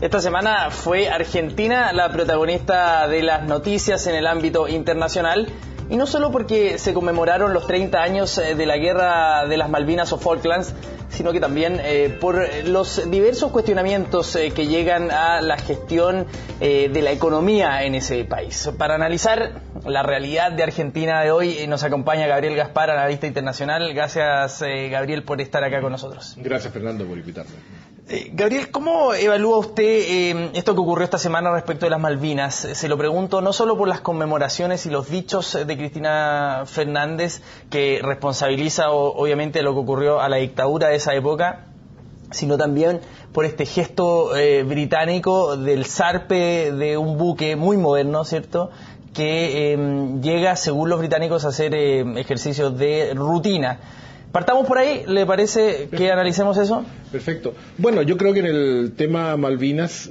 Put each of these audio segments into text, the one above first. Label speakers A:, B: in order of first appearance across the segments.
A: Esta semana fue Argentina la protagonista de las noticias en el ámbito internacional, y no solo porque se conmemoraron los 30 años de la Guerra de las Malvinas o Falklands, sino que también por los diversos cuestionamientos que llegan a la gestión de la economía en ese país. Para analizar la realidad de Argentina de hoy nos acompaña Gabriel Gaspar, analista internacional. Gracias, Gabriel, por estar acá con nosotros.
B: Gracias, Fernando, por invitarme.
A: Gabriel, ¿cómo evalúa usted esto que ocurrió esta semana respecto de las Malvinas? Se lo pregunto no solo por las conmemoraciones y los dichos de Cristina Fernández, que responsabiliza obviamente lo que ocurrió a la dictadura de esa época, sino también por este gesto británico del zarpe de un buque muy moderno, ¿cierto?, que llega, según los británicos, a hacer ejercicios de rutina. Partamos por ahí, ¿le parece que analicemos eso?
B: Perfecto. Bueno, yo creo que en el tema Malvinas,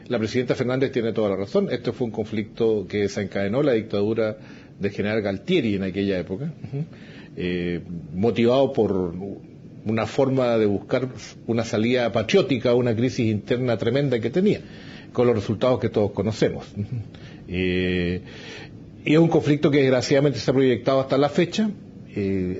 B: la presidenta Fernández tiene toda la razón. Esto fue un conflicto que desencadenó la dictadura del general Galtieri en aquella época, motivado por una forma de buscar una salida patriótica a una crisis interna tremenda que tenía, con los resultados que todos conocemos. Y es un conflicto que desgraciadamente se ha proyectado hasta la fecha.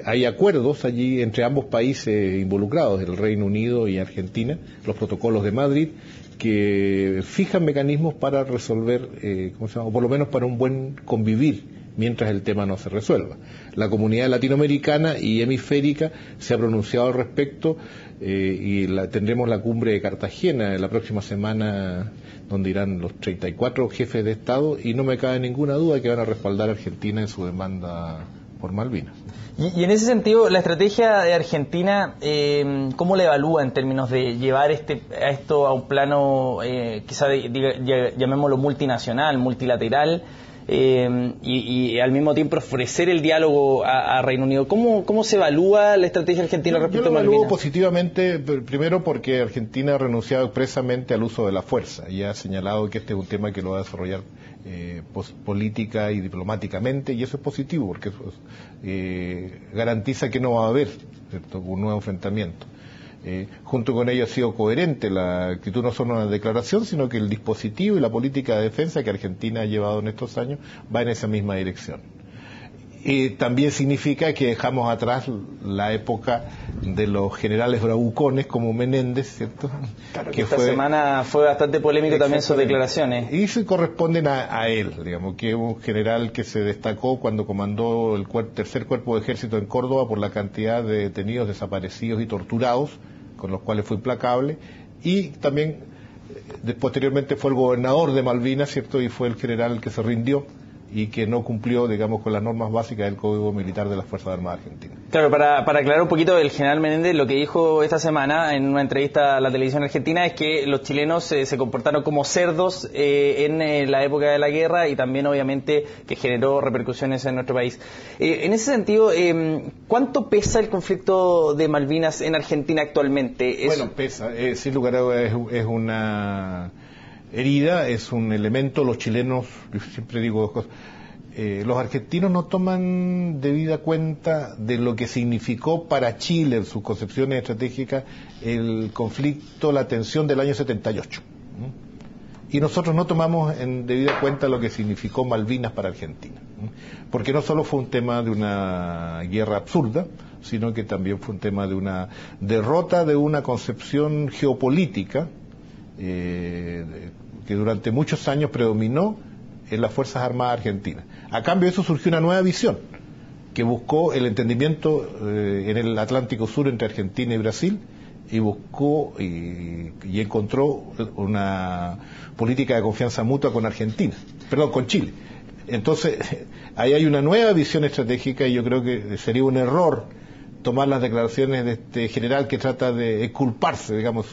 B: Hay acuerdos allí entre ambos países involucrados, el Reino Unido y Argentina, los protocolos de Madrid, que fijan mecanismos para resolver, o por lo menos para un buen convivir mientras el tema no se resuelva. La comunidad latinoamericana y hemisférica se ha pronunciado al respecto y tendremos la cumbre de Cartagena la próxima semana, donde irán los 34 jefes de Estado, y no me cabe ninguna duda que van a respaldar a Argentina en su demanda por Malvinas.
A: Y en ese sentido, la estrategia de Argentina, ¿cómo la evalúa en términos de llevar esto a un plano, quizá llamémoslo multinacional, multilateral, y al mismo tiempo ofrecer el diálogo a Reino Unido? ¿Cómo se evalúa la estrategia argentina respecto a Malvinas?
B: Yo lo evalúo positivamente, primero porque Argentina ha renunciado expresamente al uso de la fuerza y ha señalado que este es un tema que lo va a desarrollar política y diplomáticamente, y eso es positivo porque eso garantiza que no va a haber, ¿cierto?, un nuevo enfrentamiento. Junto con ello ha sido coherente la actitud, no solo una declaración, sino que el dispositivo y la política de defensa que Argentina ha llevado en estos años va en esa misma dirección. También significa que dejamos atrás la época de los generales bravucones como Menéndez, ¿cierto?
A: Claro, que esta semana fue bastante polémico también sus declaraciones.
B: Y se corresponden a él, digamos, que es un general que se destacó cuando comandó el tercer cuerpo de ejército en Córdoba por la cantidad de detenidos, desaparecidos y torturados, con los cuales fue implacable, y también posteriormente fue el gobernador de Malvinas, ¿cierto?, y fue el general que se rindió y que no cumplió, digamos, con las normas básicas del Código Militar de las Fuerzas Armadas Argentinas.
A: Claro, para aclarar un poquito, el general Menéndez lo que dijo esta semana en una entrevista a la televisión argentina es que los chilenos se comportaron como cerdos en la época de la guerra, y también obviamente que generó repercusiones en nuestro país. En ese sentido, ¿cuánto pesa el conflicto de Malvinas en Argentina actualmente?
B: Bueno, pesa, sin lugar a dudas es una herida, es un elemento. Los chilenos, yo siempre digo dos cosas, los argentinos no toman debida cuenta de lo que significó para Chile en sus concepciones estratégicas el conflicto, la tensión del año 78. Y nosotros no tomamos en debida cuenta lo que significó Malvinas para Argentina. Porque no solo fue un tema de una guerra absurda, sino que también fue un tema de una derrota de una concepción geopolítica que durante muchos años predominó en las Fuerzas Armadas Argentinas. A cambio de eso surgió una nueva visión que buscó el entendimiento en el Atlántico Sur entre Argentina y Brasil, y buscó y encontró una política de confianza mutua con Chile. Entonces, ahí hay una nueva visión estratégica, y yo creo que sería un error tomar las declaraciones de este general que trata de exculparse, digamos,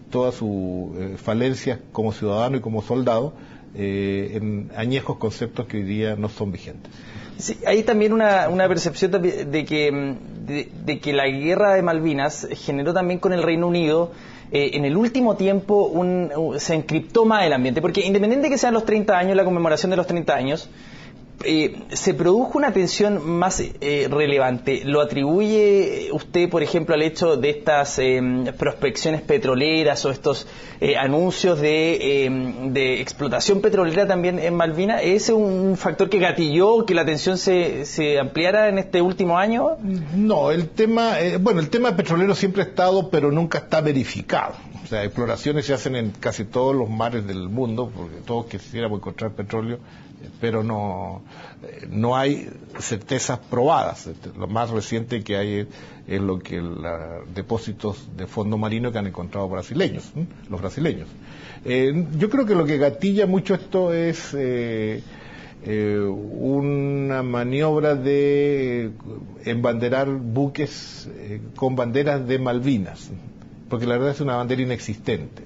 B: todas sus falencias como ciudadano y como soldado en añejos conceptos que hoy día no son vigentes.
A: Sí, hay también una percepción de que la guerra de Malvinas generó también con el Reino Unido, en el último tiempo se encriptó más el ambiente, porque independiente de que sean los 30 años, la conmemoración de los 30 años, se produjo una tensión más relevante. ¿Lo atribuye usted, por ejemplo, al hecho de estas prospecciones petroleras o estos anuncios de explotación petrolera también en Malvinas? ¿Es un factor que gatilló que la tensión se ampliara en este último año?
B: No, el tema petrolero siempre ha estado, pero nunca está verificado. O sea, exploraciones se hacen en casi todos los mares del mundo, porque todos quisiéramos encontrar petróleo, pero no hay certezas probadas. Lo más reciente que hay es lo que los depósitos de fondo marino que han encontrado los brasileños. Yo creo que lo que gatilla mucho esto es una maniobra de embanderar buques con banderas de Malvinas, porque la verdad es una bandera inexistente.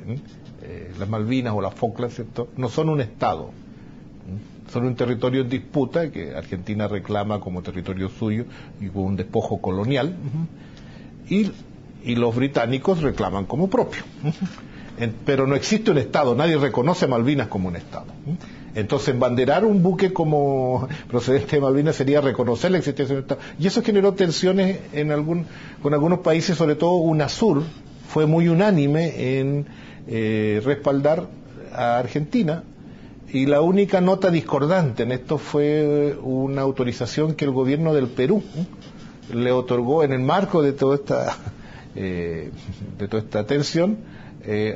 B: Las Malvinas o las Falklands, ¿cierto?, no son un estado, son un territorio en disputa que Argentina reclama como territorio suyo y como un despojo colonial, y los británicos reclaman como propio. Pero no existe un estado, nadie reconoce Malvinas como un estado. Entonces, embanderar un buque como procedente de Malvinas sería reconocer la existencia de un estado. Y eso generó tensiones con algunos países, sobre todo UNASUR fue muy unánime en respaldar a Argentina, y la única nota discordante en esto fue una autorización que el gobierno del Perú le otorgó en el marco de toda esta tensión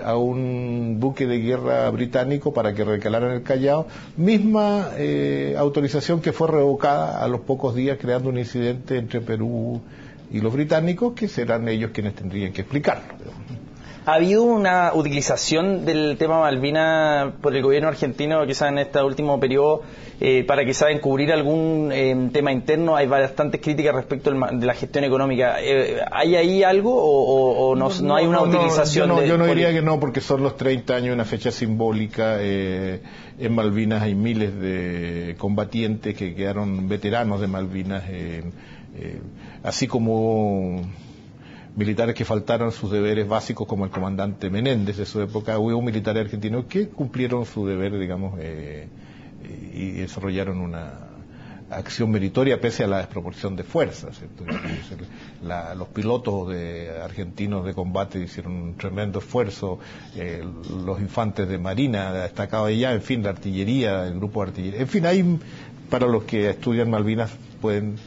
B: a un buque de guerra británico para que recalara en el Callao, misma autorización que fue revocada a los pocos días, creando un incidente entre Perú y los británicos, que serán ellos quienes tendrían que explicarlo.
A: ¿Ha habido una utilización del tema Malvinas por el gobierno argentino, quizás en este último periodo, para quizás encubrir algún tema interno? Hay bastantes críticas respecto de la gestión económica. ¿Hay ahí algo o no hay una utilización?
B: Yo no diría que no, porque son los 30 años, una fecha simbólica. En Malvinas hay miles de combatientes que quedaron veteranos de Malvinas, así como militares que faltaron sus deberes básicos, como el comandante Menéndez de su época. Hubo militares argentinos que cumplieron su deber, digamos, y desarrollaron una acción meritoria pese a la desproporción de fuerzas, ¿cierto? Los pilotos argentinos de combate hicieron un tremendo esfuerzo, los infantes de marina destacados allá, en fin, la artillería, el grupo de artillería, en fin, hay, para los que estudian Malvinas,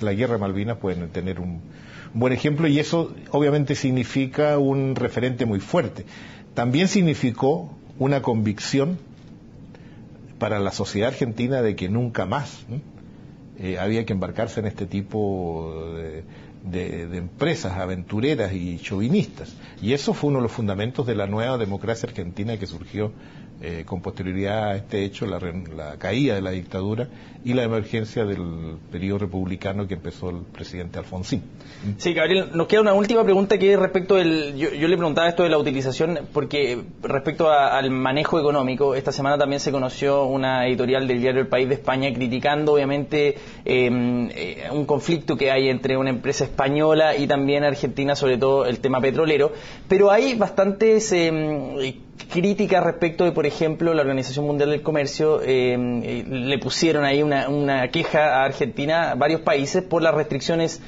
B: la guerra de Malvinas pueden tener un buen ejemplo, y eso obviamente significa un referente muy fuerte. También significó una convicción para la sociedad argentina de que nunca más había que embarcarse en este tipo de empresas aventureras y chauvinistas. Y eso fue uno de los fundamentos de la nueva democracia argentina que surgió con posterioridad a este hecho, la caída de la dictadura y la emergencia del periodo republicano que empezó el presidente Alfonsín.
A: Sí, Gabriel, nos queda una última pregunta que es respecto yo le preguntaba esto de la utilización, porque respecto al manejo económico, esta semana también se conoció una editorial del diario El País de España criticando obviamente un conflicto que hay entre una empresa española y también argentina, sobre todo el tema petrolero, pero hay bastantes críticas respecto de, por ejemplo, la Organización Mundial del Comercio le pusieron ahí una queja a Argentina, varios países, por las restricciones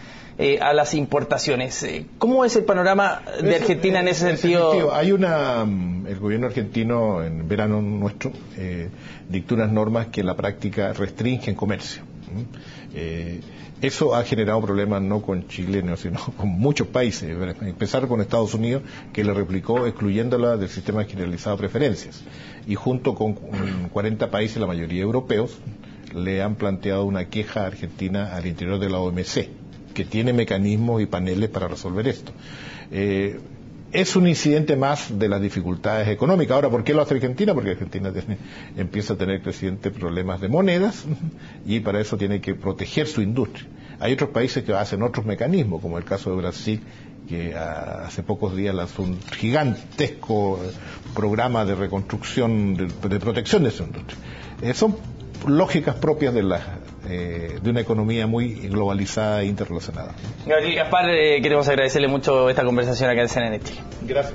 A: a las importaciones. ¿Cómo es el panorama de Argentina en ese sentido?
B: Hay el gobierno argentino, en verano nuestro, dictó unas normas que en la práctica restringen comercio. Eso ha generado problemas no con Chile, sino con muchos países. Empezar con Estados Unidos, que le replicó excluyéndola del sistema generalizado de preferencias. Y junto con 40 países, la mayoría europeos, le han planteado una queja a Argentina al interior de la OMC, que tiene mecanismos y paneles para resolver esto. Es un incidente más de las dificultades económicas. Ahora, ¿por qué lo hace Argentina? Porque Argentina empieza a tener crecientes problemas de monedas y para eso tiene que proteger su industria. Hay otros países que hacen otros mecanismos, como el caso de Brasil, que hace pocos días lanzó un gigantesco programa de reconstrucción, de protección de su industria. Son lógicas propias de una economía muy globalizada e interrelacionada.
A: Gabriel Gaspar, queremos agradecerle mucho esta conversación acá en CNN Chile.
B: Gracias.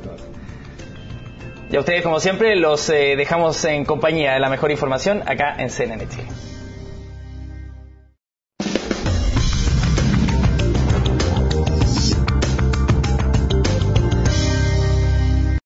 A: Y a ustedes, como siempre, los dejamos en compañía de la mejor información acá en CNN Chile.